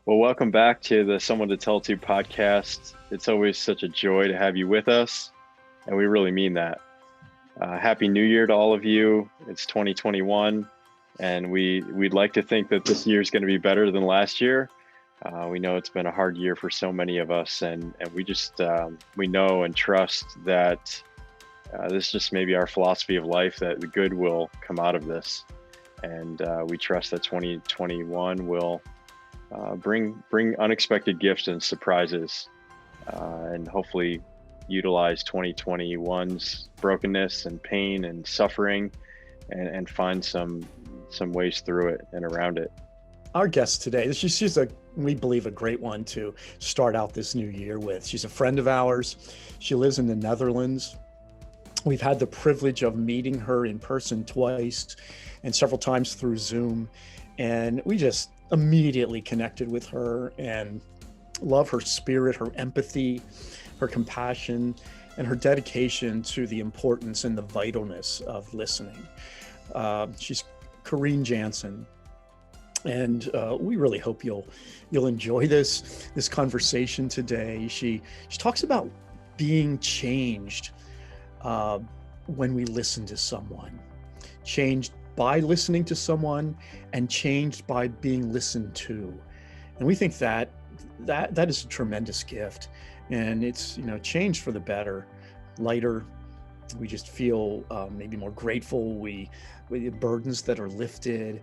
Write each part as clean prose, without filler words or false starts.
Well, welcome back to the Someone to Tell To podcast. It's always such a joy to have you with us, and we really mean that. Happy New Year to all of you. It's 2021, and we'd like to think that this year is going to be better than last year. We know it's been a hard year for so many of us, and we just we know and trust that this is just maybe our philosophy of life, that the good will come out of this, and we trust that 2021 will bring unexpected gifts and surprises, and hopefully utilize 2021's brokenness and pain and suffering, and find some ways through it and around it. Our guest today, she's we believe a great one to start out this new year with. She's a friend of ours. She lives in the Netherlands. We've had the privilege of meeting her in person twice and several times through Zoom. And we just immediately connected with her and love her spirit, her empathy, her compassion, and her dedication to the importance and the vitalness of listening. She's Corine Jansen. And we really hope you'll enjoy this conversation today. She talks about being changed when we listen to someone, changed by listening to someone, and changed by being listened to. And we think that is a tremendous gift, and it's changed for the better, lighter. We just feel maybe more grateful. We the burdens that are lifted.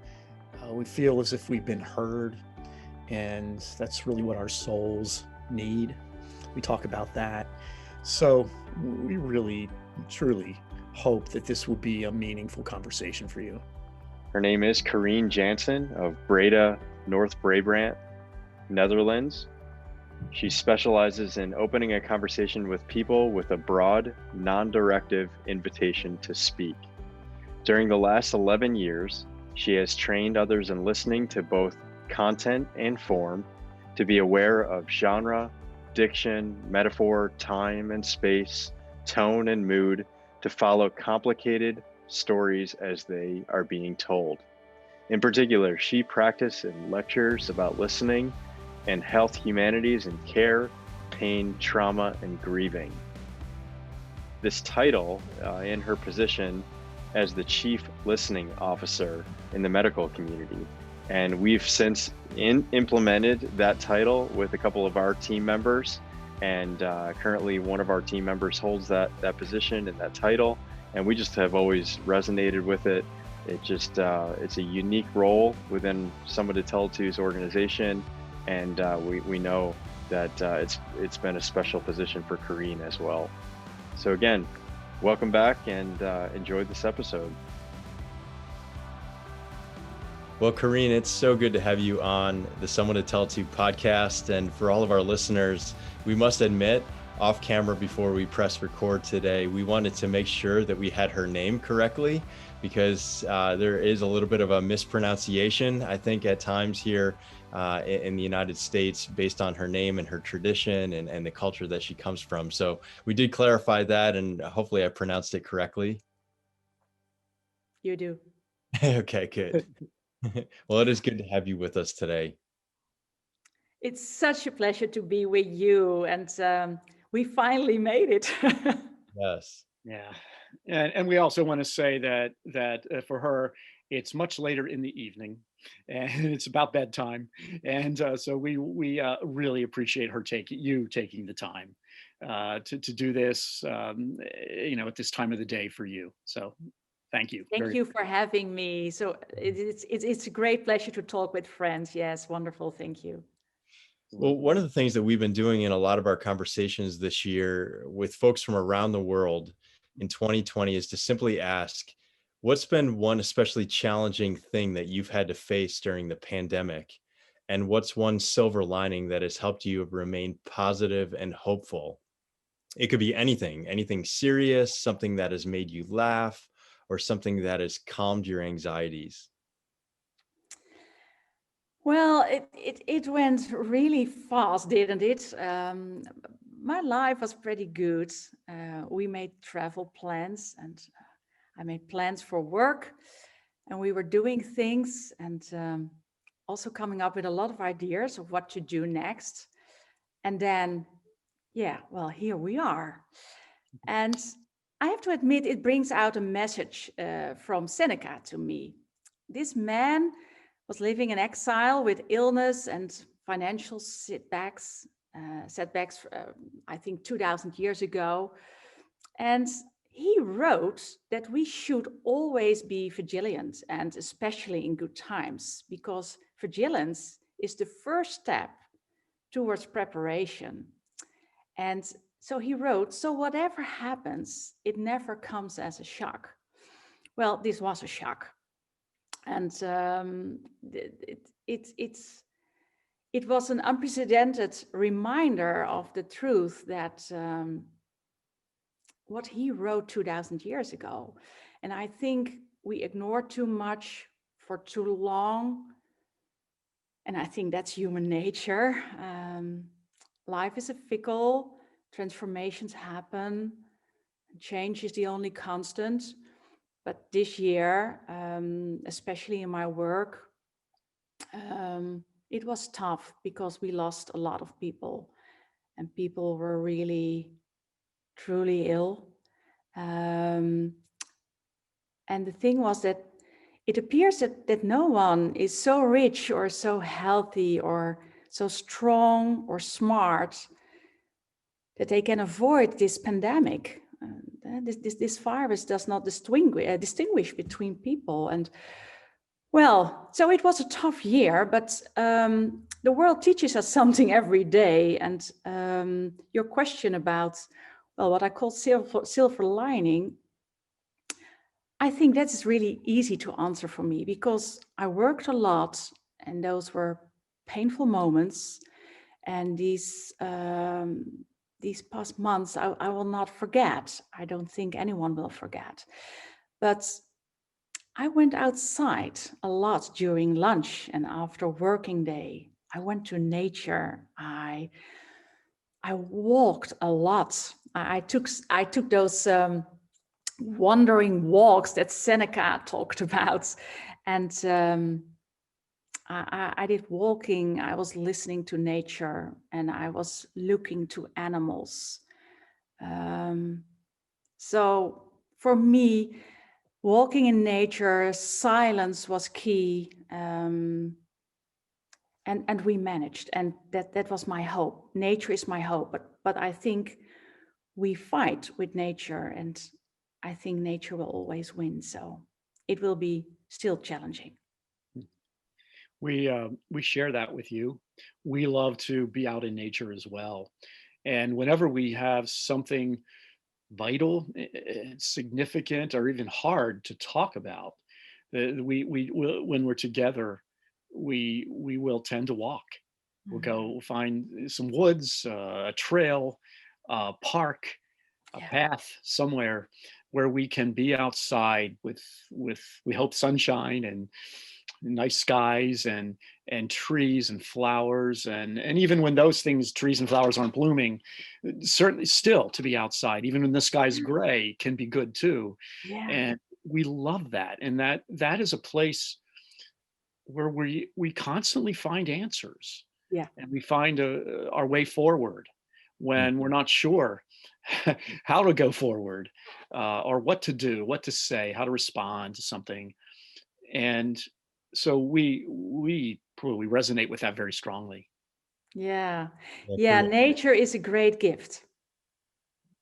We feel as if we've been heard, and that's really what our souls need. We talk about that. So we really, truly hope that this will be a meaningful conversation for you. Her name is Corine Jansen of Breda, North Brabant, Netherlands. She specializes in opening a conversation with people with a broad, non-directive invitation to speak. During the last 11 years, she has trained others in listening to both content and form, to be aware of genre, diction, metaphor, time and space, tone and mood, to follow complicated stories as they are being told. In particular, she practiced in lectures about listening and health, humanities and care, pain, trauma, and grieving. This title, in her position as the Chief Listening Officer in the medical community. And we've since implemented that title with a couple of our team members. And currently one of our team members holds that position and that title. And we just have always resonated with it. It just, it's a unique role within Someone to Tell To's organization. And we know that it's been a special position for Corine as well. So again, welcome back, and enjoy this episode. Well, Corine, it's so good to have you on the Someone to Tell To podcast. And for all of our listeners, we must admit, off camera before we press record today, we wanted to make sure that we had her name correctly, because there is a little bit of a mispronunciation, I think, at times here in the United States, based on her name and her tradition and the culture that she comes from. So we did clarify that, and hopefully I pronounced it correctly. You do. Okay, good. Well, it is good to have you with us today. It's such a pleasure to be with you, and we finally made it. Yes. Yeah, and we also want to say that for her, it's much later in the evening, and it's about bedtime, and so we really appreciate her taking the time to do this, at this time of the day for you. So thank you. Thank you for having me. So it's a great pleasure to talk with friends. Yes, wonderful. Thank you. Well, one of the things that we've been doing in a lot of our conversations this year with folks from around the world in 2020 is to simply ask, what's been one especially challenging thing that you've had to face during the pandemic? And what's one silver lining that has helped you remain positive and hopeful? It could be anything serious, something that has made you laugh, or something that has calmed your anxieties. Well, it went really fast, didn't it? My life was pretty good. We made travel plans, and I made plans for work, and we were doing things. And also coming up with a lot of ideas of what to do next. And then, yeah, well, here we are. And I have to admit, it brings out a message from Seneca to me. This man was living in exile with illness and financial setbacks, I think 2000 years ago. And he wrote that we should always be vigilant, and especially in good times, because vigilance is the first step towards preparation. And so he wrote, so whatever happens, it never comes as a shock. Well, this was a shock. And it was an unprecedented reminder of the truth that what he wrote 2000 years ago. And I think we ignore too much for too long. And I think that's human nature. Life is a fickle, transformations happen, change is the only constant. But this year, especially in my work, it was tough because we lost a lot of people, and people were really, truly ill. And the thing was that it appears that no one is so rich or so healthy or so strong or smart that they can avoid this pandemic. This virus does not distinguish between people. And well, so it was a tough year, but the world teaches us something every day. And your question about, well, what I call silver lining, I think that is really easy to answer for me because I worked a lot and those were painful moments. And these past months, I will not forget. I don't think anyone will forget. But I went outside a lot during lunch and after working day. I went to nature. I walked a lot. I took those wandering walks that Seneca talked about. And I did walking, I was listening to nature, and I was looking to animals. So for me, walking in nature, silence was key. And we managed, and that was my hope. Nature is my hope, but I think we fight with nature, and I think nature will always win. So it will be still challenging. We share that with you. We love to be out in nature as well. And whenever we have something vital, significant, or even hard to talk about, when we're together, we will tend to walk. We'll go find some woods, a trail, a park, a path somewhere where we can be outside with we hope sunshine and nice skies and trees and flowers, and even when those things, trees and flowers, aren't blooming, certainly still to be outside even when the sky's gray can be good too. And we love that, and that is a place where we constantly find answers, and we find our way forward when we're not sure how to go forward, or what to do, what to say, how to respond to something. And so we probably resonate with that very strongly. Yeah, nature is a great gift.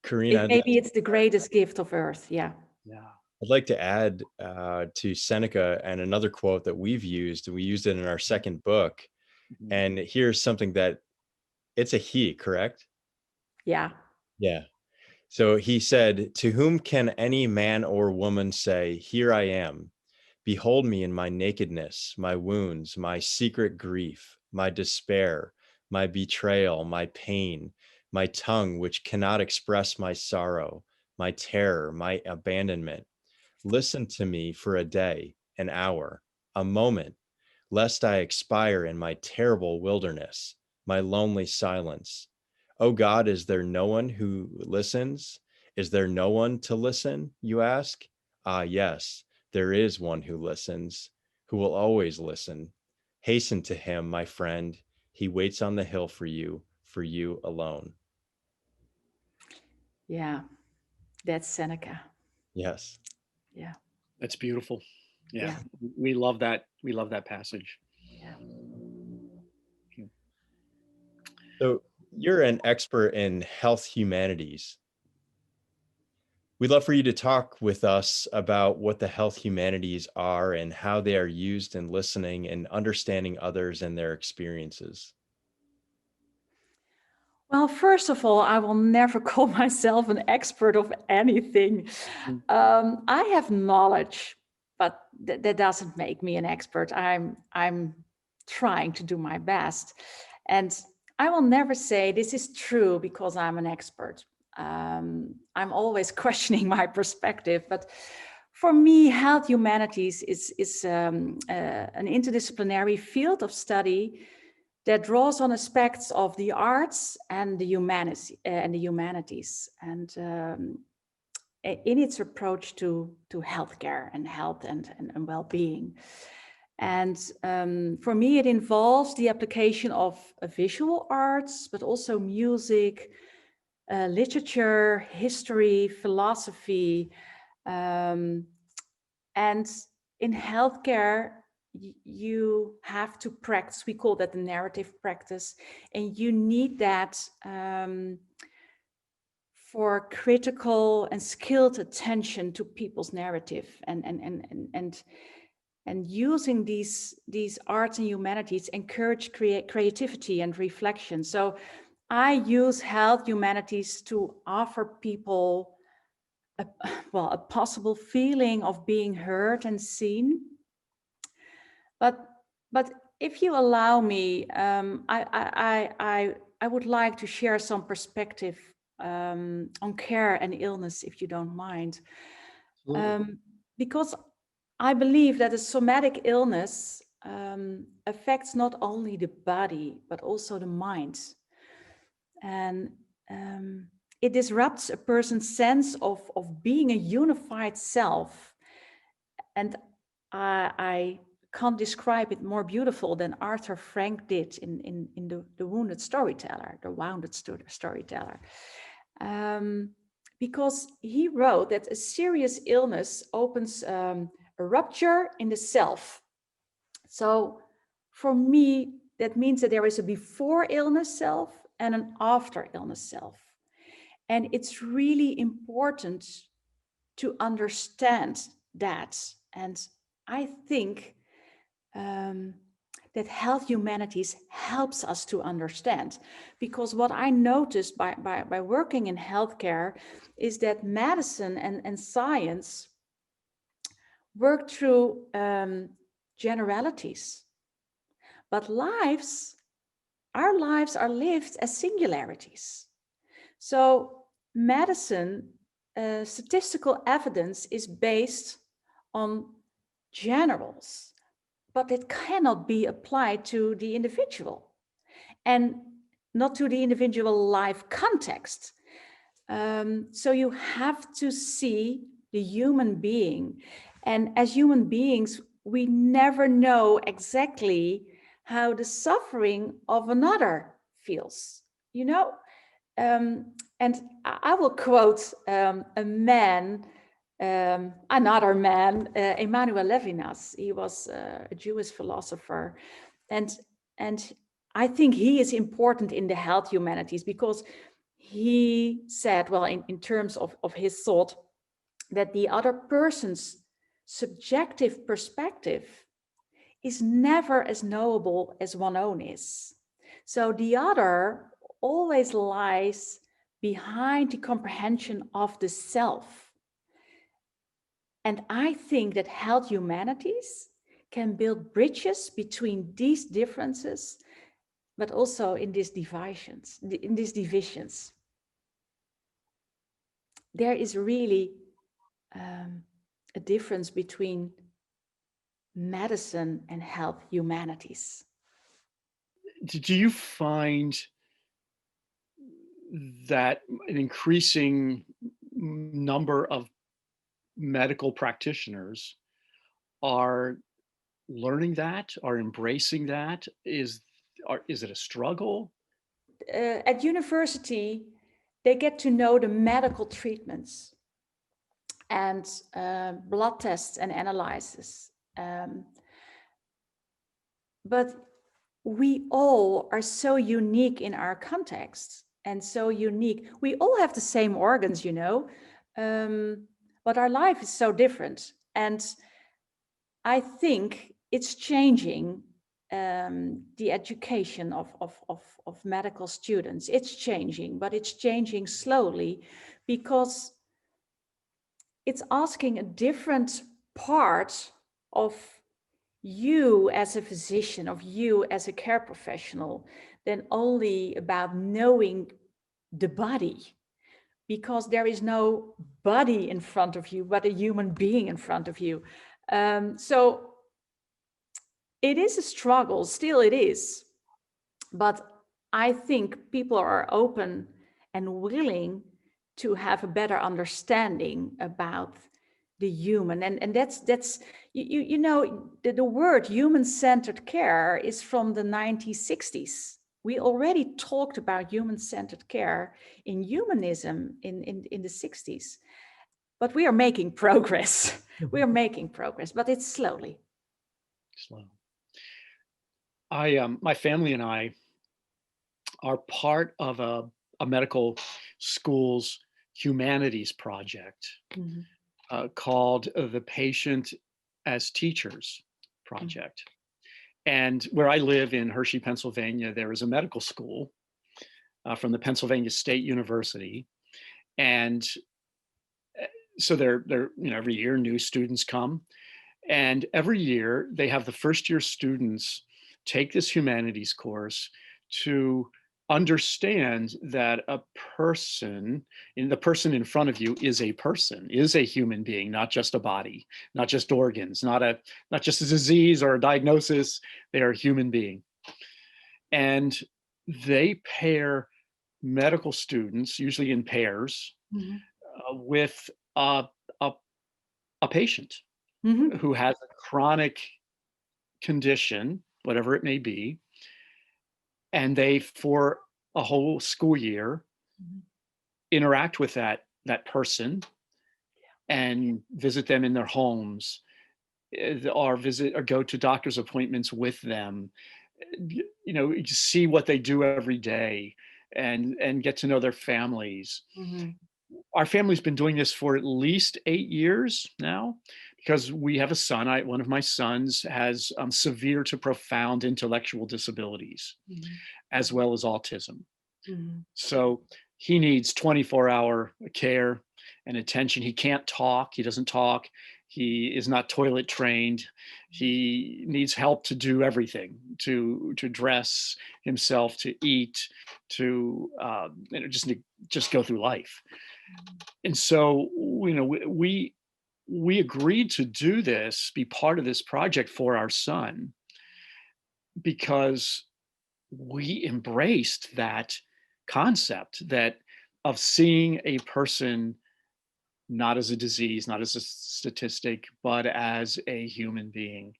Corine, maybe it's the greatest gift of Earth. Yeah. I'd like to add to Seneca and another quote that we've used, and we used it in our second book. And here's something that it's a he, correct? Yeah. So he said, "To whom can any man or woman say, 'Here I am'? Behold me in my nakedness, my wounds, my secret grief, my despair, my betrayal, my pain, my tongue which cannot express my sorrow, my terror, my abandonment. Listen to me for a day, an hour, a moment, lest I expire in my terrible wilderness, my lonely silence. O God, is there no one who listens? Is there no one to listen, you ask? Ah, yes, there is one who listens, who will always listen. Hasten to him, my friend. He waits on the hill for you alone. Yeah, that's Seneca. Yes. Yeah. That's beautiful. Yeah. Yeah. We love that. We love that passage. Yeah. So you're an expert in health humanities. We'd love for you to talk with us about what the health humanities are and how they are used in listening and understanding others and their experiences. Well, first of all, I will never call myself an expert of anything. I have knowledge, but that doesn't make me an expert. I'm trying to do my best, and I will never say this is true because I'm an expert. I'm always questioning my perspective, but for me, health humanities is an interdisciplinary field of study that draws on aspects of the arts and the humanities, and in its approach to healthcare and health and well-being. And for me, it involves the application of visual arts, but also music, literature, history, philosophy, and in healthcare, you have to practice, we call that the narrative practice, and you need that for critical and skilled attention to people's narrative, and using these arts and humanities encourage creativity and reflection. So I use health humanities to offer people a possible feeling of being heard and seen. But if you allow me, I would like to share some perspective on care and illness, if you don't mind, because I believe that a somatic illness affects not only the body but also the mind, and it disrupts a person's sense of being a unified self. And I can't describe it more beautiful than Arthur Frank did in the Wounded Storyteller, the Wounded Storyteller. Because he wrote that a serious illness opens a rupture in the self. So for me, that means that there is a before illness self and an after illness self. And it's really important to understand that. And I think that health humanities helps us to understand, because what I noticed by working in healthcare is that medicine and science work through generalities, but our lives are lived as singularities. So medicine, statistical evidence is based on generals, but it cannot be applied to the individual and not to the individual life context. So you have to see the human being. And as human beings, we never know exactly how the suffering of another feels, you know? And I will quote a man, another man, Emmanuel Levinas. He was a Jewish philosopher, and I think he is important in the health humanities, because he said, well, in terms of his thought, that the other person's subjective perspective is never as knowable as one's own is. So the other always lies behind the comprehension of the self. And I think that health humanities can build bridges between these differences, but also in these divisions. There is really a difference between medicine and health humanities. Do you find that an increasing number of medical practitioners are learning that, are embracing that? Is it a struggle? At university, they get to know the medical treatments and blood tests and analysis. But we all are so unique in our context and so unique. We all have the same organs, but our life is so different. And I think it's changing the education of medical students. It's changing, but it's changing slowly because it's asking a different part of you as a physician, of you as a care professional, than only about knowing the body, because there is no body in front of you, but a human being in front of you. So it is a struggle, still it is, but I think people are open and willing to have a better understanding about the human, and that's the word human-centered care is from the 1960s. We already talked about human-centered care in humanism in the 60s, but we are making progress. We are making progress, but it's slowly. Slow. My family and I are part of a medical school's Humanities project called the Patient as Teachers project. And where I live in Hershey, Pennsylvania, there is a medical school from the Pennsylvania State University. And so they're every year new students come. And every year they have the first year students take this humanities course to understand that the person in front of you is a human being, not just a body, not just organs, not just a disease or a diagnosis. They are a human being. And they pair medical students, usually in pairs, with a patient who has a chronic condition, whatever it may be, and they, for a whole school year, interact with that person and visit them in their homes, or go to doctor's appointments with them, see what they do every day, and get to know their families. Our family's been doing this for at least 8 years now, because we have a son. One of my sons has severe to profound intellectual disabilities, as well as autism. So he needs 24-hour care and attention. He can't talk. He doesn't talk. He is not toilet trained. He needs help to do everything, to dress himself, to eat, to just go through life. And so, we agreed to do this, be part of this project for our son, because we embraced that concept of seeing a person not as a disease, not as a statistic, but as a human being,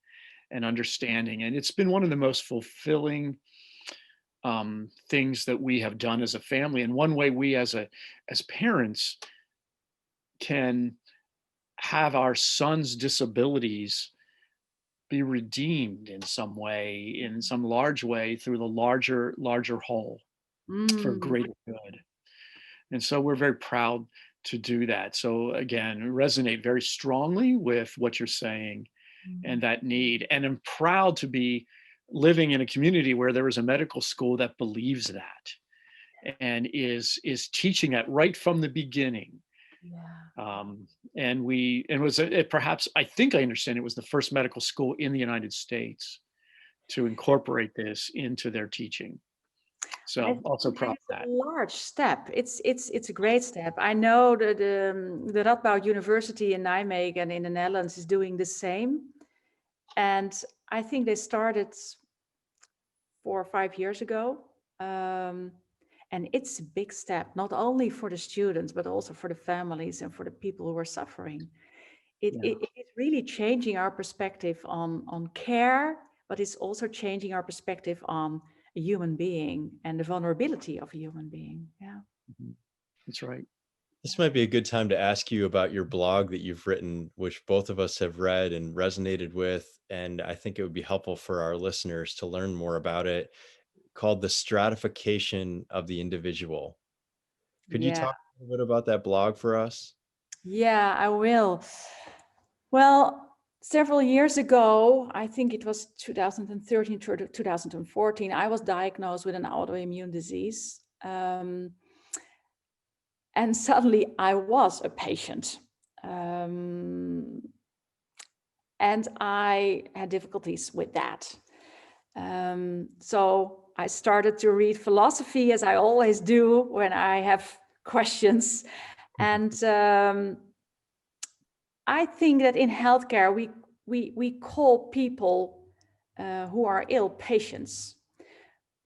and understanding. And it's been one of the most fulfilling things that we have done as a family. And one way we as parents can have our son's disabilities be redeemed in some way, in some large way, through the larger whole, for greater good. And so we're very proud to do that. So again, resonate very strongly with what you're saying and that need. And I'm proud to be living in a community where there is a medical school that believes that and is teaching that right from the beginning. Perhaps, I think I understand, it was the first medical school in the United States to incorporate this into their teaching. So I'm also proud of that. A large step. It's a great step. I know that the Radboud University in Nijmegen in the Netherlands is doing the same. And I think they started 4 or 5 years ago. And it's a big step, not only for the students, but also for the families and for the people who are suffering. It is really changing our perspective on care, but it's also changing our perspective on a human being and the vulnerability of a human being. Yeah. That's right. This might be a good time to ask you about your blog that you've written, which both of us have read and resonated with. And I think it would be helpful for our listeners to learn more about it, called The Stratification of the Individual. Could you Yeah. talk a little bit about that blog for us? Yeah, I will. Well, several years ago, I think it was 2013 to 2014, I was diagnosed with an autoimmune disease. And suddenly I was a patient. And I had difficulties with that. So I started to read philosophy, as I always do when I have questions. And I think that in healthcare, we call people who are ill patients.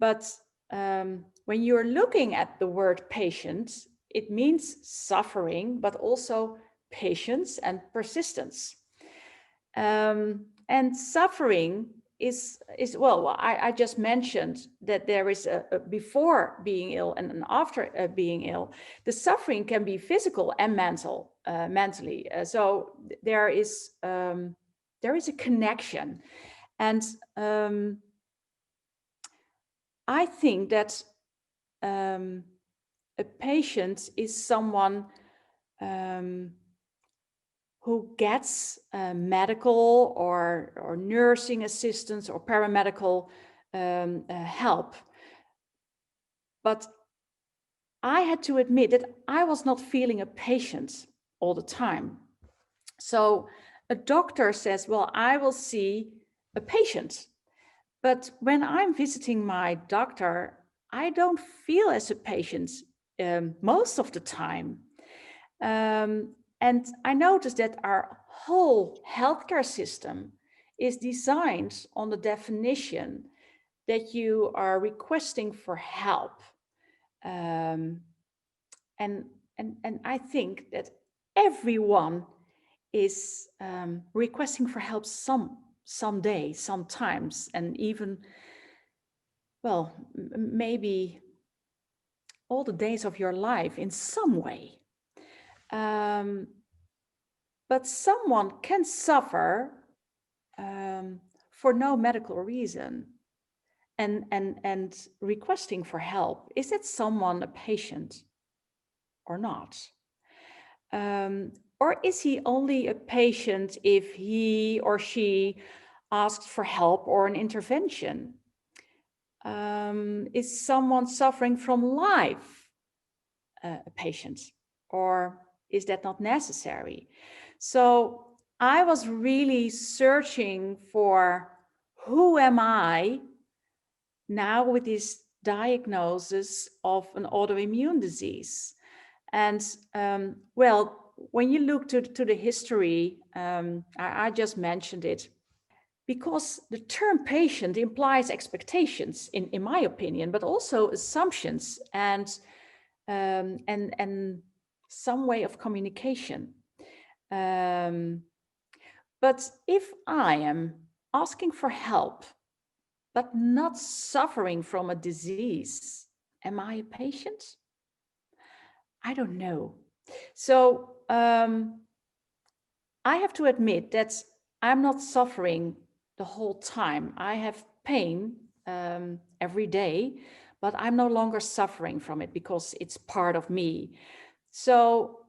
But when you're looking at the word patient, it means suffering, but also patience and persistence. And suffering is well, I just mentioned that there is a before being ill and an after being ill. The suffering can be physical and mentally. So there is a connection, and I think that a patient is someone who gets medical or nursing assistance or paramedical help. But I had to admit that I was not feeling a patient all the time. So a doctor says, well, I will see a patient. But when I'm visiting my doctor, I don't feel as a patient most of the time. And I noticed that our whole healthcare system is designed on the definition that you are requesting for help. And I think that everyone is requesting for help someday, sometimes, and even, well, maybe all the days of your life in some way. But someone can suffer for no medical reason and requesting for help. Is that someone a patient or not? Or is he only a patient if he or she asks for help or an intervention? Is someone suffering from life a patient, or is that not necessary? So I was really searching for who am I now with this diagnosis of an autoimmune disease. And well, when you look to the history, I just mentioned it, because the term patient implies expectations, in my opinion, but also assumptions and some way of communication. But if I am asking for help, but not suffering from a disease, am I a patient? I don't know. So I have to admit that I'm not suffering the whole time. I have pain every day, but I'm no longer suffering from it because it's part of me. So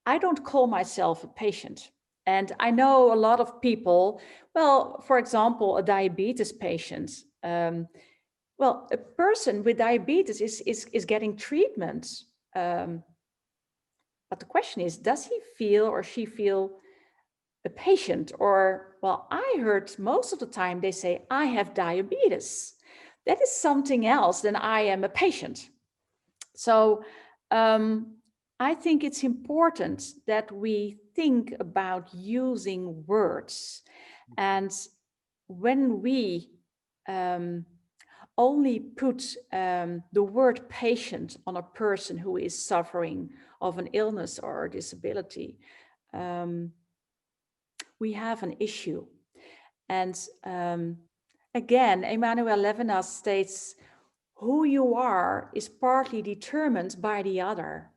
I don't call myself a patient. And I know a lot of people, well, for example, a diabetes patient. Well, a person with diabetes is getting treatment. But the question is, does he feel or she feel a patient? Or, well, I heard most of the time they say, I have diabetes. That is something else than I am a patient. So I think it's important that we think about using words. And when we only put the word patient on a person who is suffering of an illness or a disability, we have an issue. And again, Emmanuel Levinas states, who you are is partly determined by the other.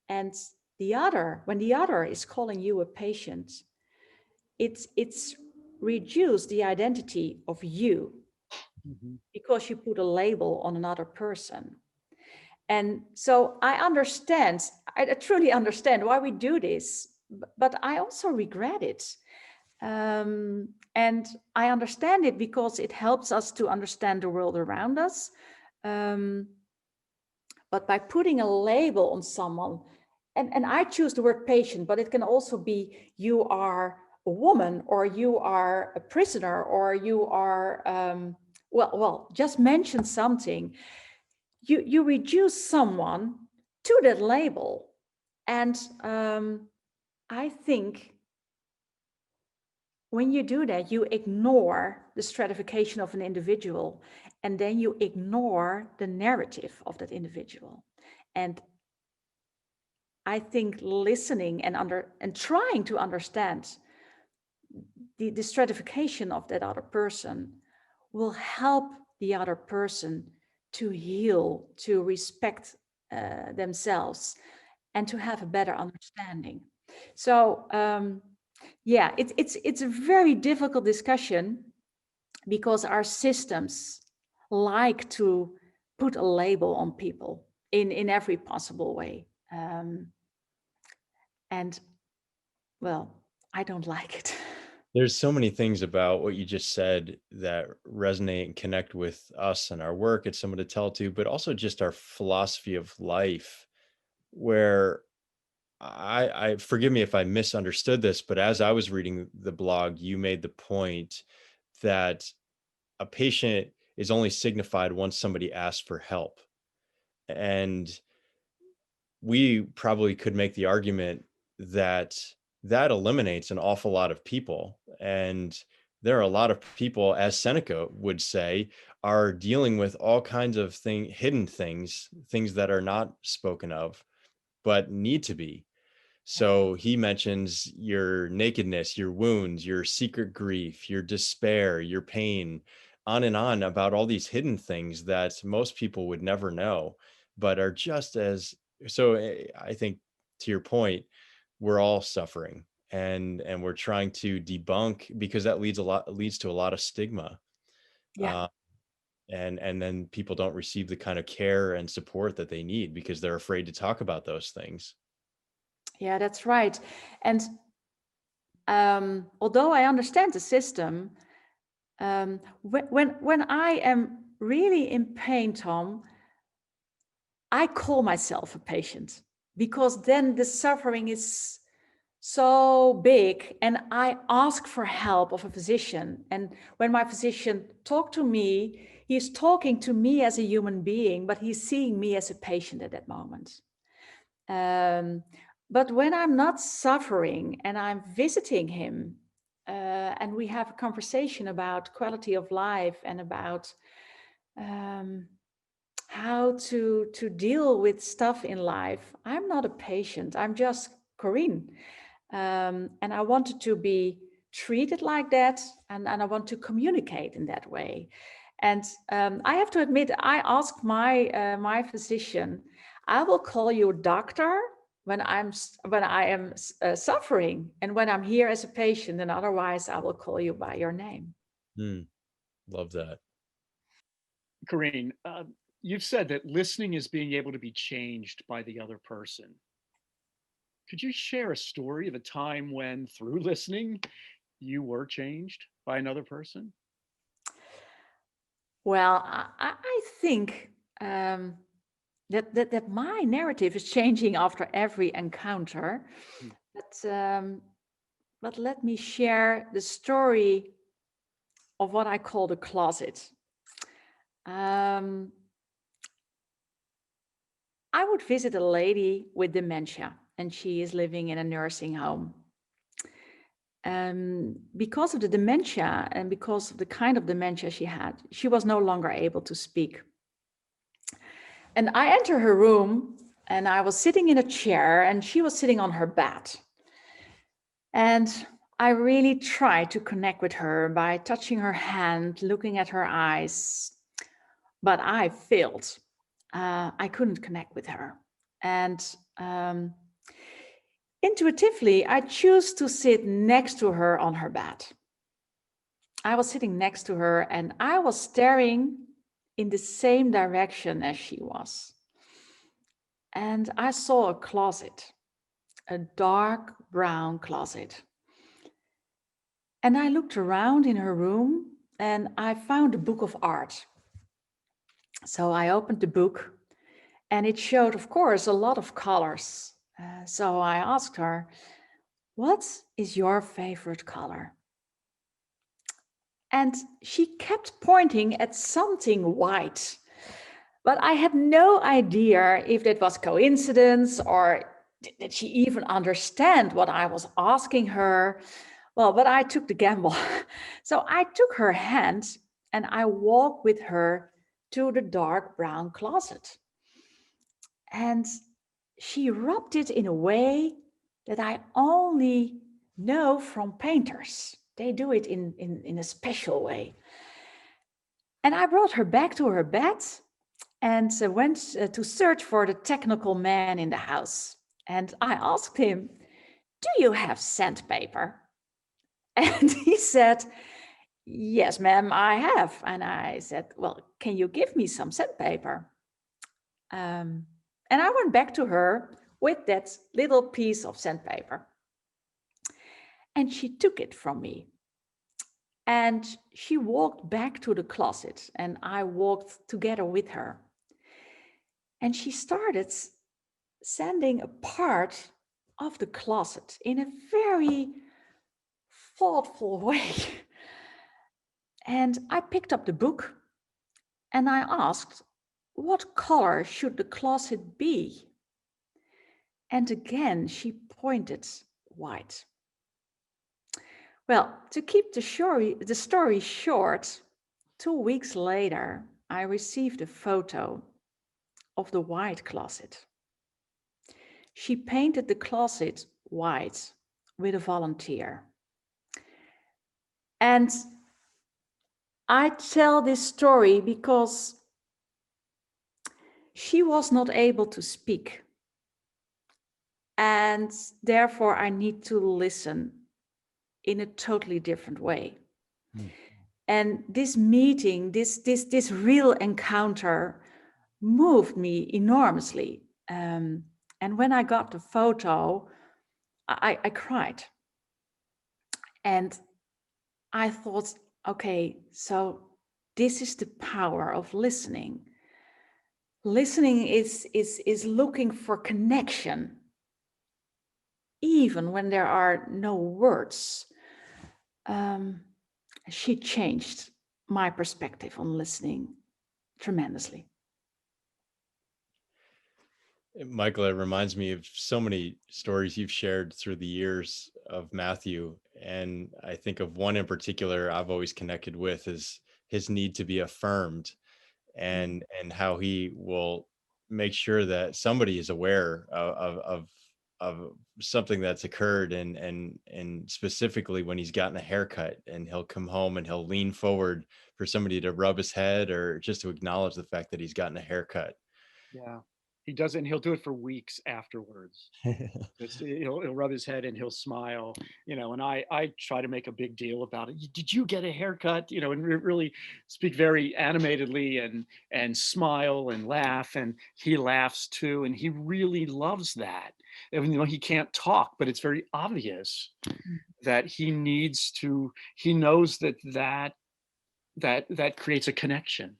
And the other, when the other is calling you a patient, it's reduced the identity of you because you put a label on another person. And so I truly understand why we do this, but I also regret it. And I understand it because it helps us to understand the world around us. But by putting a label on someone, and I choose the word patient, but it can also be you are a woman, or you are a prisoner, or you are, well, just mention something. You reduce someone to that label. And I think when you do that, you ignore the stratification of an individual, and then you ignore the narrative of that individual. And I think listening and trying to understand the stratification of that other person will help the other person to heal, to respect themselves, and to have a better understanding. So yeah, it's a very difficult discussion because our systems like to put a label on people in every possible way. And well, I don't like it. There's so many things about what you just said that resonate and connect with us and our work at Someone to Tell To, but also just our philosophy of life, where I forgive me if I misunderstood this, but as I was reading the blog, you made the point that a patient is only signified once somebody asks for help. And we probably could make the argument that that eliminates an awful lot of people. And there are a lot of people, as Seneca would say, are dealing with all kinds of hidden things that are not spoken of, but need to be. So he mentions your nakedness, your wounds, your secret grief, your despair, your pain, on and on about all these hidden things that most people would never know, but are just as so. I think, to your point, we're all suffering, and we're trying to debunk, because that leads to a lot of stigma. Yeah. And then people don't receive the kind of care and support that they need because they're afraid to talk about those things. Yeah, that's right. And although I understand the system, when I am really in pain, Tom, I call myself a patient, because then the suffering is so big, and I ask for help of a physician. And when my physician talks to me, he's talking to me as a human being, but he's seeing me as a patient at that moment. But when I'm not suffering and I'm visiting him, and we have a conversation about quality of life and about how to deal with stuff in life, I'm not a patient. I'm just Corine. And I wanted to be treated like that, and I want to communicate in that way. And I have to admit, I asked my physician, I will call you doctor when I am suffering, and when I'm here as a patient, and otherwise I will call you by your name. Love that. Corine, you've said that listening is being able to be changed by the other person. Could you share a story of a time when, through listening, you were changed by another person? Well, I think that my narrative is changing after every encounter. But let me share the story of what I call the closet. I would visit a lady with dementia, and she is living in a nursing home. Because of the dementia and because of the kind of dementia she had, she was no longer able to speak. And I enter her room, and I was sitting in a chair, and she was sitting on her bed. And I really tried to connect with her by touching her hand, looking at her eyes, but I failed. I couldn't connect with her. And intuitively, I chose to sit next to her on her bed. I was sitting next to her and I was staring in the same direction as she was. And I saw a closet, a dark brown closet. And I looked around in her room and I found a book of art. So I opened the book and it showed, of course, a lot of colors. So I asked her, "What is your favorite color?" And she kept pointing at something white. But I had no idea if that was coincidence or did she even understand what I was asking her. Well, but I took the gamble. So I took her hand and I walked with her to the dark brown closet. And she rubbed it in a way that I only know from painters. They do it in a special way. And I brought her back to her bed and went to search for the technical man in the house. And I asked him, "Do you have sandpaper?" And he said, "Yes, ma'am, I have." And I said, "Well, can you give me some sandpaper?" And I went back to her with that little piece of sandpaper. And she took it from me. And she walked back to the closet, and I walked together with her. And she started sanding a part of the closet in a very thoughtful way. And I picked up the book and I asked, "What color should the closet be?" And again, she pointed white. Well, to keep the story short, 2 weeks later, I received a photo of the white closet. She painted the closet white with a volunteer. And I tell this story because she was not able to speak. And therefore, I need to listen in a totally different way. And this meeting, this real encounter moved me enormously. And when I got the photo, I cried. And I thought, okay, so this is the power of listening. Listening is looking for connection, even when there are no words. She changed my perspective on listening tremendously. Michael, it reminds me of so many stories you've shared through the years of Matthew. And I think of one in particular I've always connected with is his need to be affirmed, and how he will make sure that somebody is aware of something that's occurred, and specifically when he's gotten a haircut and he'll come home and he'll lean forward for somebody to rub his head or just to acknowledge the fact that he's gotten a haircut. Yeah. He does it and he'll do it for weeks afterwards. Just he'll rub his head and he'll smile, and I try to make a big deal about it. Did you get a haircut? And really speak very animatedly and smile and laugh, and he laughs too, and he really loves that. He can't talk, but it's very obvious that he knows that creates a connection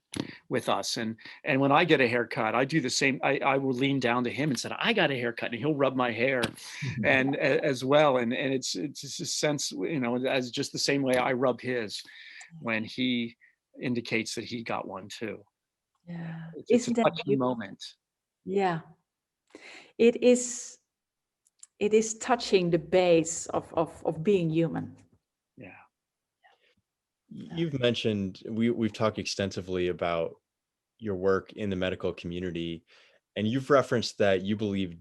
with us. And when I get a haircut, I do the same. I will lean down to him and say, "I got a haircut," and he'll rub my hair and as well. And it's just a sense, as just the same way I rub his when he indicates that he got one too. Yeah. It's a Isn't that touching beautiful? moment. Yeah. It is touching the base of being human. Yeah. You've mentioned, we've talked extensively about your work in the medical community, and you've referenced that you believe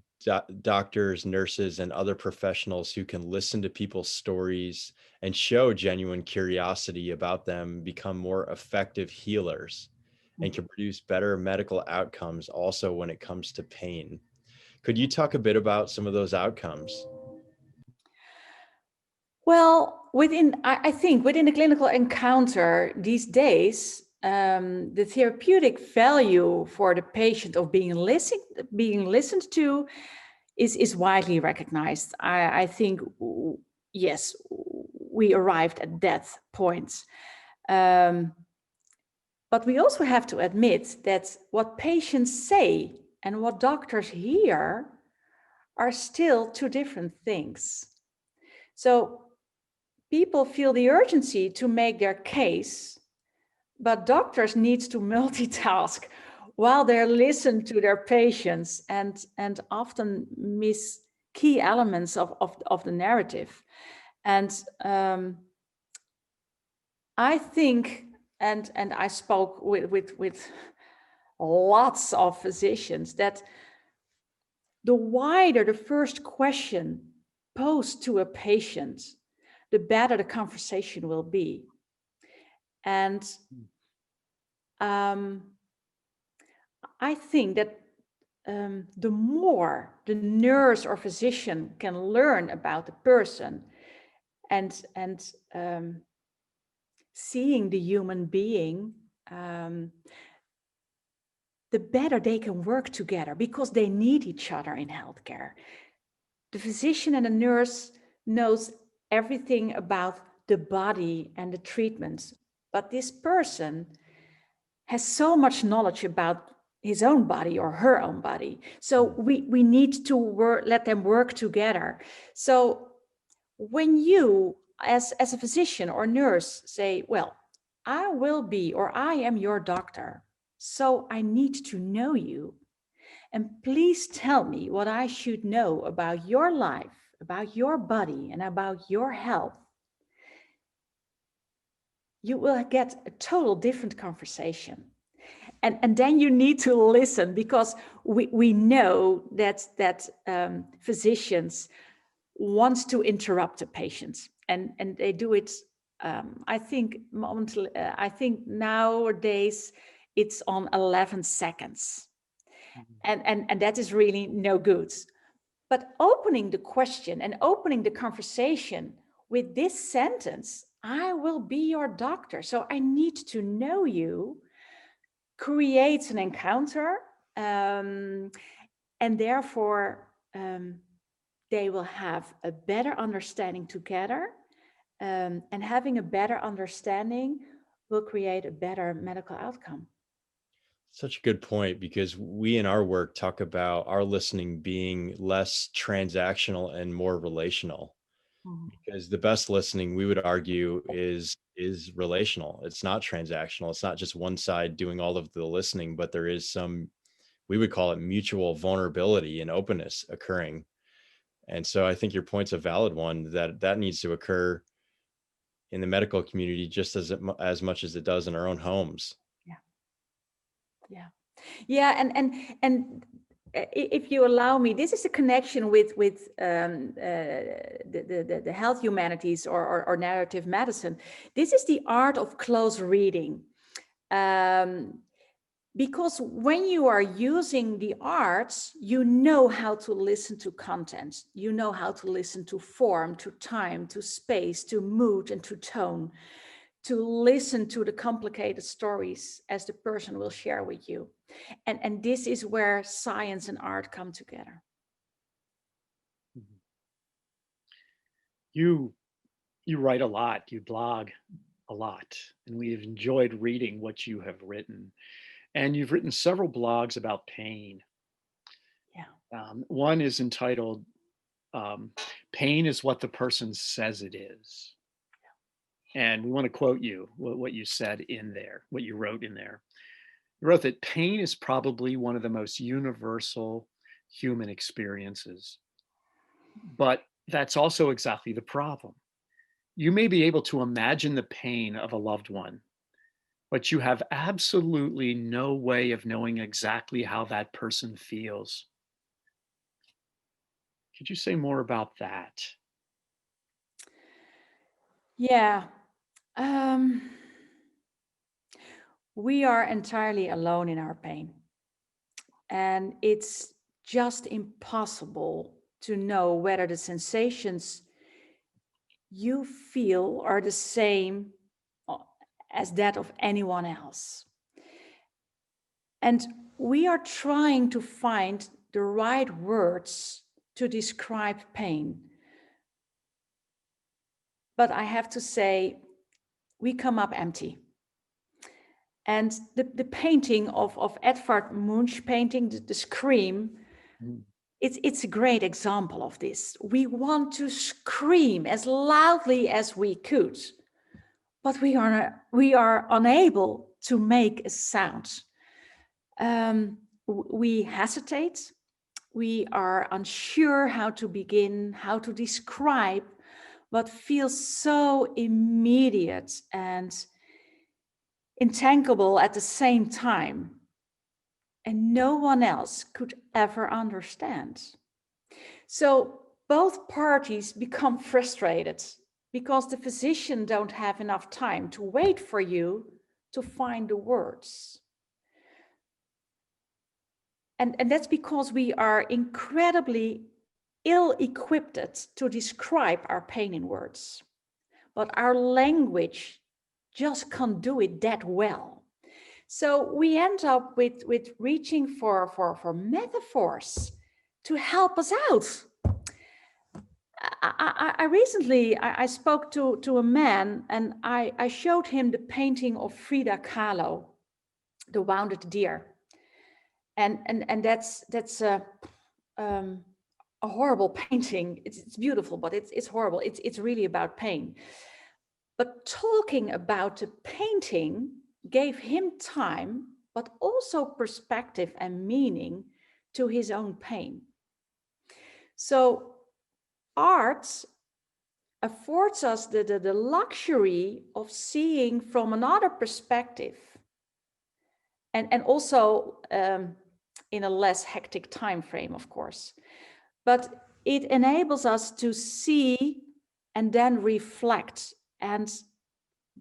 doctors, nurses, and other professionals who can listen to people's stories and show genuine curiosity about them become more effective healers and can produce better medical outcomes also when it comes to pain. Could you talk a bit about some of those outcomes? Well, I think within the clinical encounter these days, the therapeutic value for the patient of being listened to is widely recognized. I think, yes, we arrived at that point. But we also have to admit that what patients say and what doctors hear are still two different things. So people feel the urgency to make their case, but doctors need to multitask while they listen to their patients and often miss key elements of the narrative. And I think, and I spoke with lots of physicians, that the wider the first question posed to a patient, the better the conversation will be. And I think that the more the nurse or physician can learn about the person and seeing the human being, the better they can work together, because they need each other in healthcare. The physician and the nurse knows everything about the body and the treatments, but this person has so much knowledge about his own body or her own body. So we need to let them work together. So when you, as a physician or nurse, say, well, I will be, or I am your doctor, so I need to know you. And please tell me what I should know about your life, about your body, and about your health. You will get a total different conversation. And then you need to listen, because we know that physicians want to interrupt the patients, and they do it. I think nowadays it's on 11 seconds, and that is really no good. But opening the question and opening the conversation with this sentence, I will be your doctor, so I need to know you, creates an encounter, and therefore they will have a better understanding together, and having a better understanding will create a better medical outcome. Such a good point, because we in our work talk about our listening being less transactional and more relational. Because the best listening, we would argue, is relational. It's not transactional. It's not just one side doing all of the listening, but there is some, we would call it mutual vulnerability and openness occurring. And so I think your point's a valid one, that needs to occur in the medical community just as much as it does in our own homes. Yeah, and if you allow me, this is a connection with the health humanities or narrative medicine. This is the art of close reading. Because when you are using the arts, you know how to listen to content. You know how to listen to form, to time, to space, to mood, and to tone. To listen to the complicated stories as the person will share with you. And this is where science and art come together. You write a lot, you blog a lot, and we have enjoyed reading what you have written. And you've written several blogs about pain. Yeah. One is entitled Pain is What the Person Says It Is. And we want to quote you, what you said in there, what you wrote in there. You wrote that pain is probably one of the most universal human experiences. But that's also exactly the problem. You may be able to imagine the pain of a loved one, but you have absolutely no way of knowing exactly how that person feels. Could you say more about that? Yeah. We are entirely alone in our pain. And it's just impossible to know whether the sensations you feel are the same as that of anyone else. And we are trying to find the right words to describe pain. But I have to say, we come up empty. And the painting of Edvard Munch's painting, the Scream, it's a great example of this. We want to scream as loudly as we could, but we are unable to make a sound. We hesitate. We are unsure how to begin, how to describe what feels so immediate and intangible at the same time, and no one else could ever understand. So both parties become frustrated because the physician don't have enough time to wait for you to find the words. And that's because we are incredibly ill-equipped to describe our pain in words. But our language just can't do it that well. So we end up with reaching for metaphors to help us out. I recently spoke to a man, and I showed him the painting of Frida Kahlo, The Wounded Deer. And that's a horrible painting. It's beautiful, but it's horrible. It's really about pain. But talking about the painting gave him time, but also perspective and meaning to his own pain. So art affords us the luxury of seeing from another perspective, and also in a less hectic time frame, of course. But it enables us to see and then reflect. And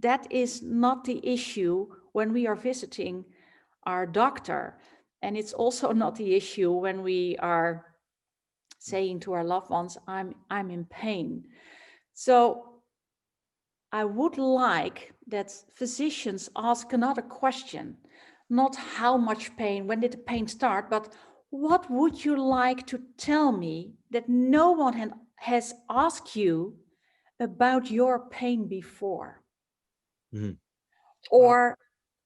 that is not the issue when we are visiting our doctor. And it's also not the issue when we are saying to our loved ones, I'm in pain. So I would like that physicians ask another question, not how much pain, when did the pain start, but what would you like to tell me that no one has asked you about your pain before? Mm-hmm. Or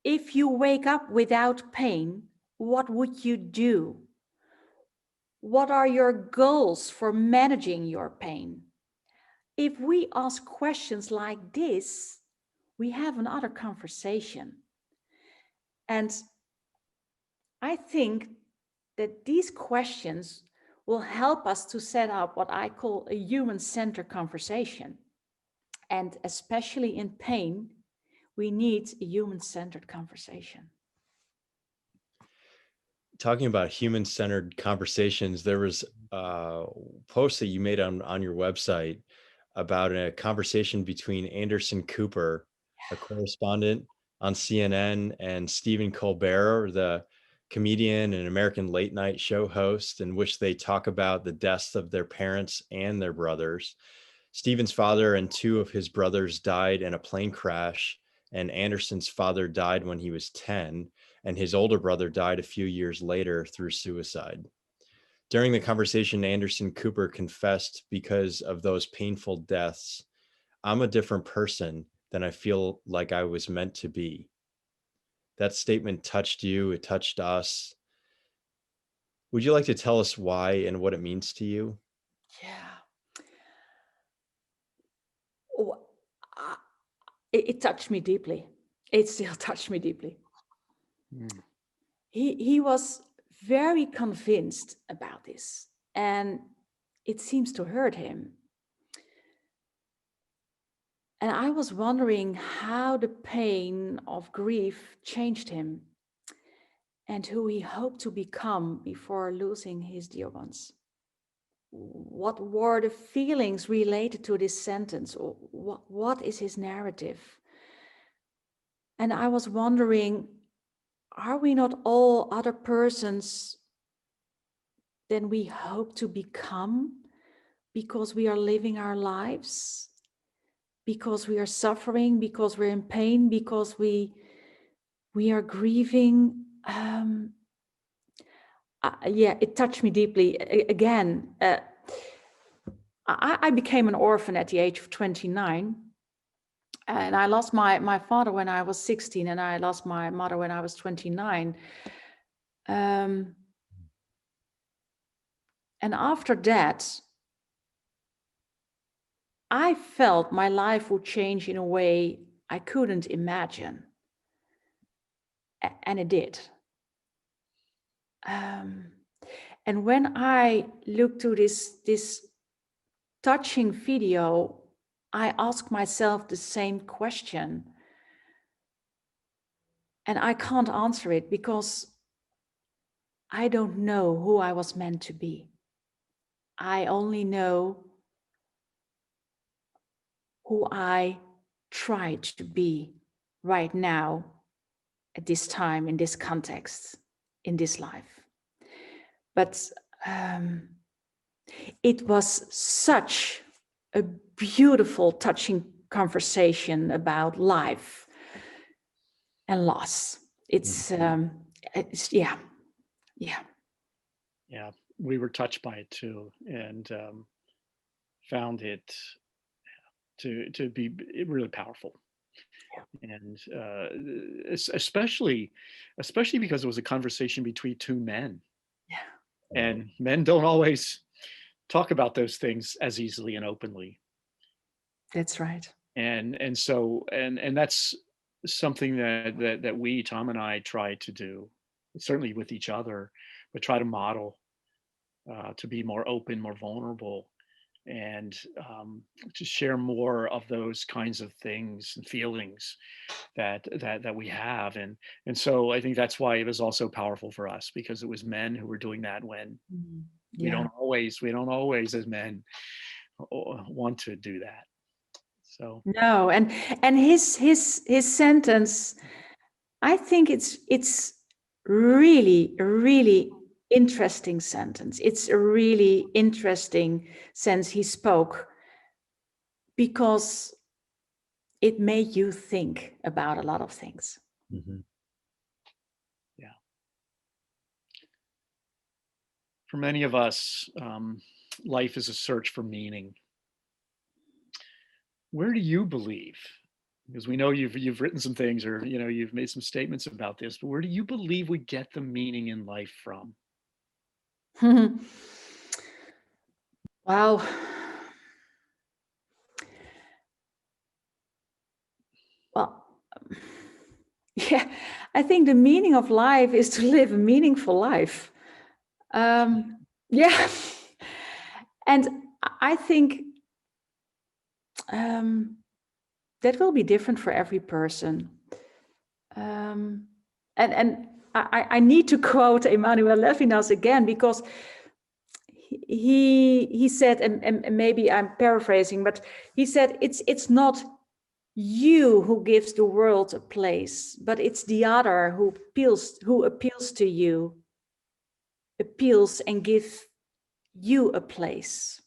if you wake up without pain, what would you do? What are your goals for managing your pain? If we ask questions like this, we have another conversation. And I think that these questions will help us to set up what I call a human-centered conversation. And especially in pain, we need a human-centered conversation. Talking about human-centered conversations, there was a post that you made on your website about a conversation between Anderson Cooper, a correspondent on CNN, and Stephen Colbert, the comedian and American late night show host, in which they talk about the deaths of their parents and their brothers. Stephen's father and two of his brothers died in a plane crash, and Anderson's father died when he was 10, and his older brother died a few years later through suicide. During the conversation, Anderson Cooper confessed, because of those painful deaths, I'm a different person than I feel like I was meant to be. That statement touched you, it touched us. Would you like to tell us why and what it means to you? Yeah. It touched me deeply. It still touched me deeply. Mm. He was very convinced about this, and it seems to hurt him. And I was wondering how the pain of grief changed him and who he hoped to become before losing his dear ones. what were the feelings related to this sentence, or what is his narrative? And I was wondering, are we not all other persons than we hope to become, because we are living our lives, because we are suffering, because we're in pain, because we are grieving? Yeah, it touched me deeply. Again, I became an orphan at the age of 29. And I lost my father when I was 16, and I lost my mother when I was 29. And after that, I felt my life would change in a way I couldn't imagine. And it did. And when I looked to this touching video, I asked myself the same question. And I can't answer it because I don't know who I was meant to be. I only know who I tried to be right now, at this time, in this context, in this life. But it was such a beautiful, touching conversation about life and loss. It's yeah. Yeah, we were touched by it too, and found it to be really powerful. And especially because it was a conversation between two men. Yeah. And men don't always talk about those things as easily and openly. That's right. And so that's something that we, Tom and I, try to do, certainly with each other, but try to model, to be more open, more vulnerable, and to share more of those kinds of things and feelings that we have. And so I think that's why it was also powerful for us, because it was men who were doing that when we Yeah. don't always as men want to do that. So No, and his sentence, I think it's really, really interesting sentence. It's a really interesting sense he spoke, because it made you think about a lot of things. Mm-hmm. yeah, for many of us, life is a search for meaning. Where do you believe? Because we know you've written some things, or you've made some statements about this, but where do you believe we get the meaning in life from? Wow. Well, yeah, I think the meaning of life is to live a meaningful life. Yeah. And I think that will be different for every person. And I need to quote Emmanuel Levinas again, because he said, and maybe I'm paraphrasing, but he said, it's not you who gives the world a place, but it's the other who appeals to you, appeals and gives you a place.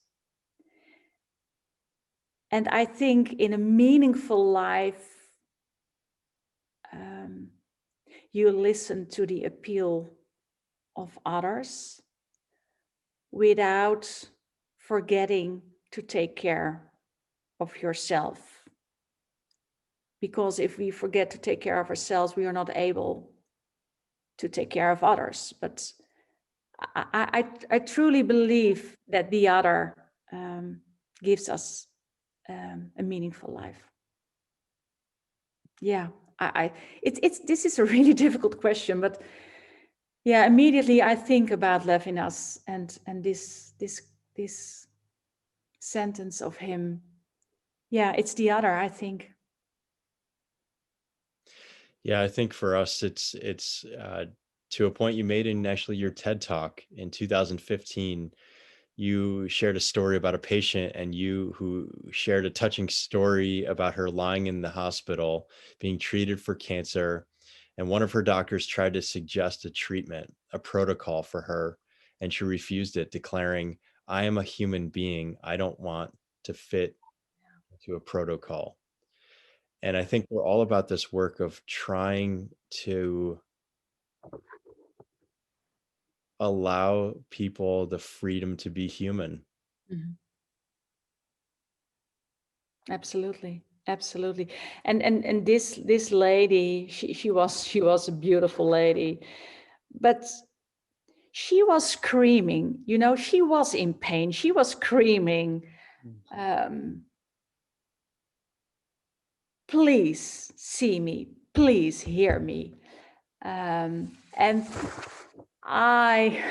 And I think in a meaningful life, you listen to the appeal of others without forgetting to take care of yourself. Because if we forget to take care of ourselves, we are not able to take care of others. But I truly believe that the other gives us a meaningful life. Yeah, this is a really difficult question, but yeah, immediately I think about Levinas and this sentence of him. Yeah, it's the other, I think. Yeah, I think for us, it's to a point you made in actually your TED Talk in 2015. you shared a story about a patient, and you who shared a touching story about her lying in the hospital being treated for cancer. And one of her doctors tried to suggest a treatment, a protocol for her, and she refused it, declaring, "I am a human being. I don't want to fit into a protocol." And I think we're all about this work of trying to allow people the freedom to be human. Mhm. Absolutely, absolutely. And this lady, she was a beautiful lady, but she was screaming. She was in pain. She was screaming, "Please see me. Please hear me." And I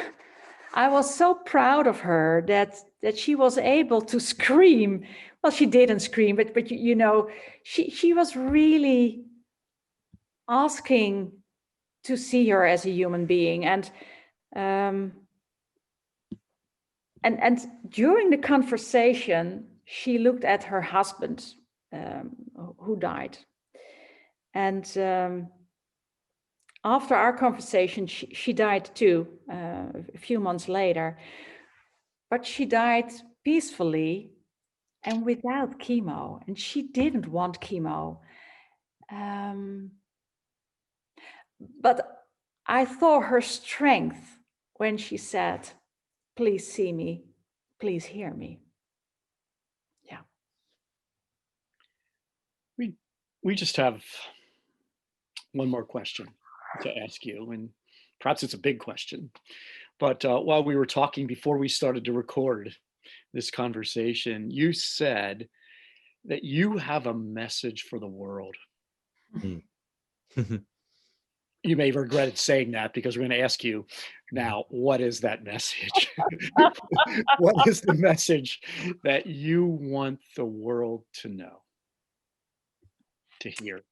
was so proud of her that she was able to scream. Well, she didn't scream, but she was really asking to see her as a human being. And during the conversation, she looked at her husband, who died. And after our conversation, she died too, a few months later. But she died peacefully and without chemo. And she didn't want chemo. But I saw her strength when she said, "Please see me, please hear me." Yeah. We just have one more question to ask you, and perhaps it's a big question. But while we were talking before we started to record this conversation, you said that you have a message for the world. Mm. You may have regretted saying that, because we're going to ask you now, what is that message? What is the message that you want the world to know, to hear?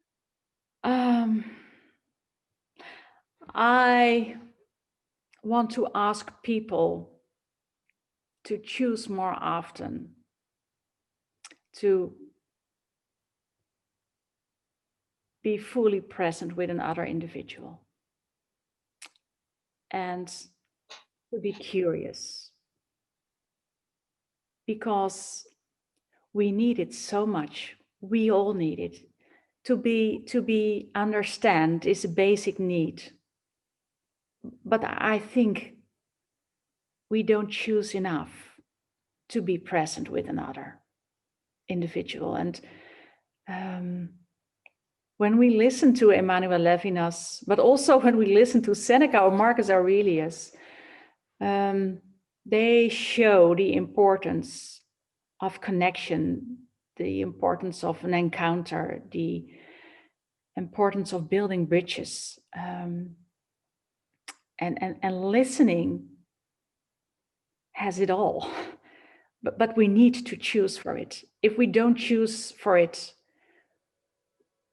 I want to ask people to choose more often, to be fully present with another individual, and to be curious, because we need it so much. We all need it. To be understand is a basic need. But I think we don't choose enough to be present with another individual. And when we listen to Emmanuel Levinas, but also when we listen to Seneca or Marcus Aurelius, they show the importance of connection, the importance of an encounter, the importance of building bridges, and listening has it all. But we need to choose for it. If we don't choose for it,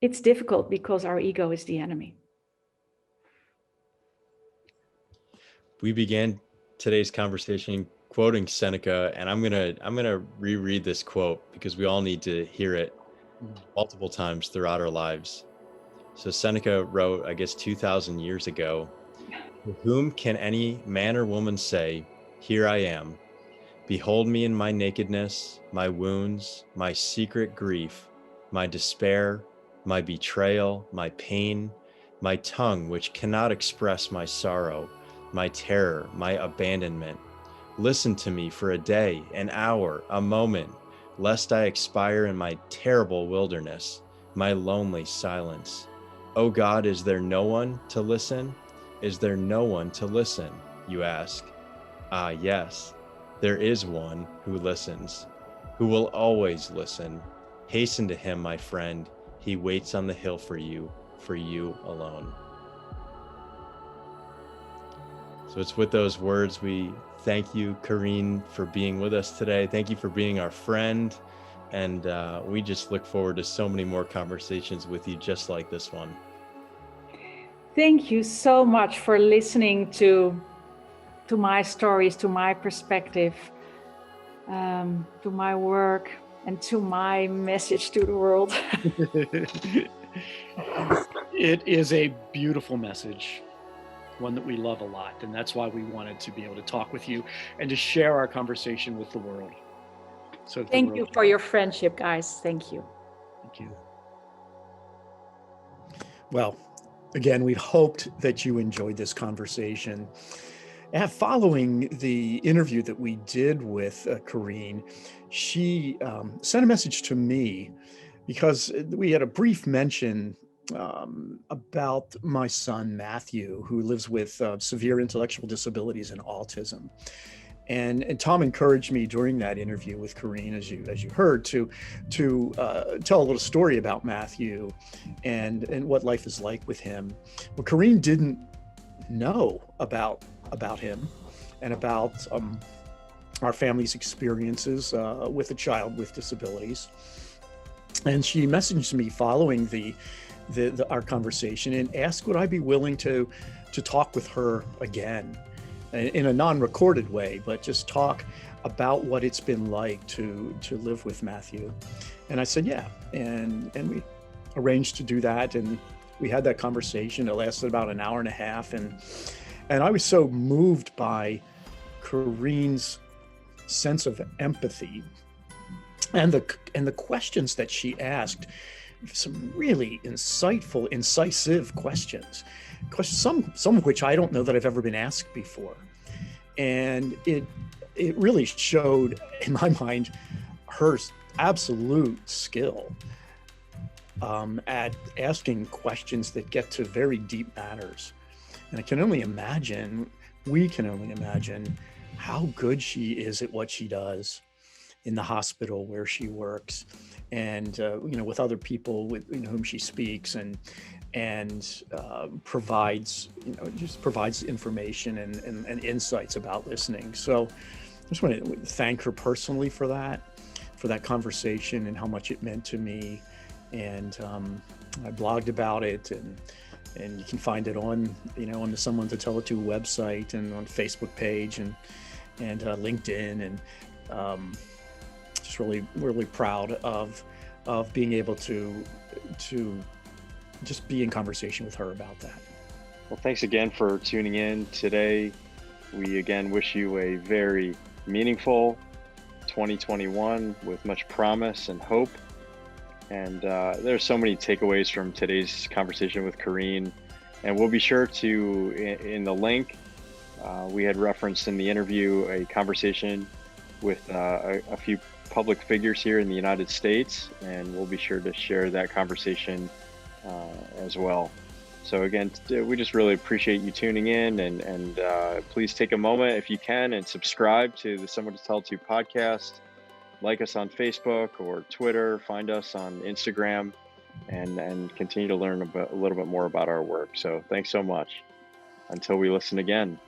it's difficult, because our ego is the enemy. We began today's conversation quoting Seneca, and I'm gonna reread this quote because we all need to hear it multiple times throughout our lives. So Seneca wrote, I guess, 2,000 years ago, "To whom can any man or woman say, 'Here I am. Behold me in my nakedness, my wounds, my secret grief, my despair, my betrayal, my pain, my tongue which cannot express my sorrow, my terror, my abandonment. Listen to me for a day, an hour, a moment, lest I expire in my terrible wilderness, my lonely silence. O God, is there no one to listen? Is there no one to listen?' You ask. Ah, yes. There is one who listens, who will always listen. Hasten to him, my friend. He waits on the hill for you alone." So it's with those words we thank you, Corine, for being with us today. Thank you for being our friend. And we just look forward to so many more conversations with you just like this one. Thank you so much for listening to my stories, to my perspective. to my work, and to my message to the world. It is a beautiful message, one that we love a lot. And that's why we wanted to be able to talk with you and to share our conversation with the world. So Thank you for your friendship, guys. Thank you. Thank you. Well, again, we hoped that you enjoyed this conversation. And following the interview that we did with Corine, she sent a message to me because we had a brief mention about my son, Matthew, who lives with severe intellectual disabilities and autism. And Tom encouraged me during that interview with Corine, as you heard, to tell a little story about Matthew and what life is like with him. Well, Corine didn't know about him and about our family's experiences with a child with disabilities, and she messaged me following our conversation and asked would I be willing to talk with her again in a non-recorded way, but just talk about what it's been like to live with Matthew. And I said, yeah. And we arranged to do that. And we had that conversation. It lasted about an hour and a half. And I was so moved by Corine's sense of empathy and the questions that she asked, some really insightful, incisive questions, some of which I don't know that I've ever been asked before. And it really showed, in my mind, her absolute skill at asking questions that get to very deep matters. And we can only imagine how good she is at what she does in the hospital where she works, and with other people with whom she speaks, and provides information and insights about listening. So I just want to thank her personally for that conversation and how much it meant to me. And I blogged about it, and you can find it on the Someone to Tell It To website, and on Facebook page, and LinkedIn, and just really proud of being able to just be in conversation with her about that. Well, thanks again for tuning in today. We again wish you a very meaningful 2021 with much promise and hope. And there's so many takeaways from today's conversation with Corine. And we'll be sure to, in the link, we had referenced in the interview a conversation with a few public figures here in the United States, and we'll be sure to share that conversation as well. So again, we just really appreciate you tuning in, and please take a moment if you can and subscribe to the Someone to Tell It To podcast. Like us on Facebook or Twitter, find us on Instagram, and continue to learn a little bit more about our work. So thanks so much. Until we listen again.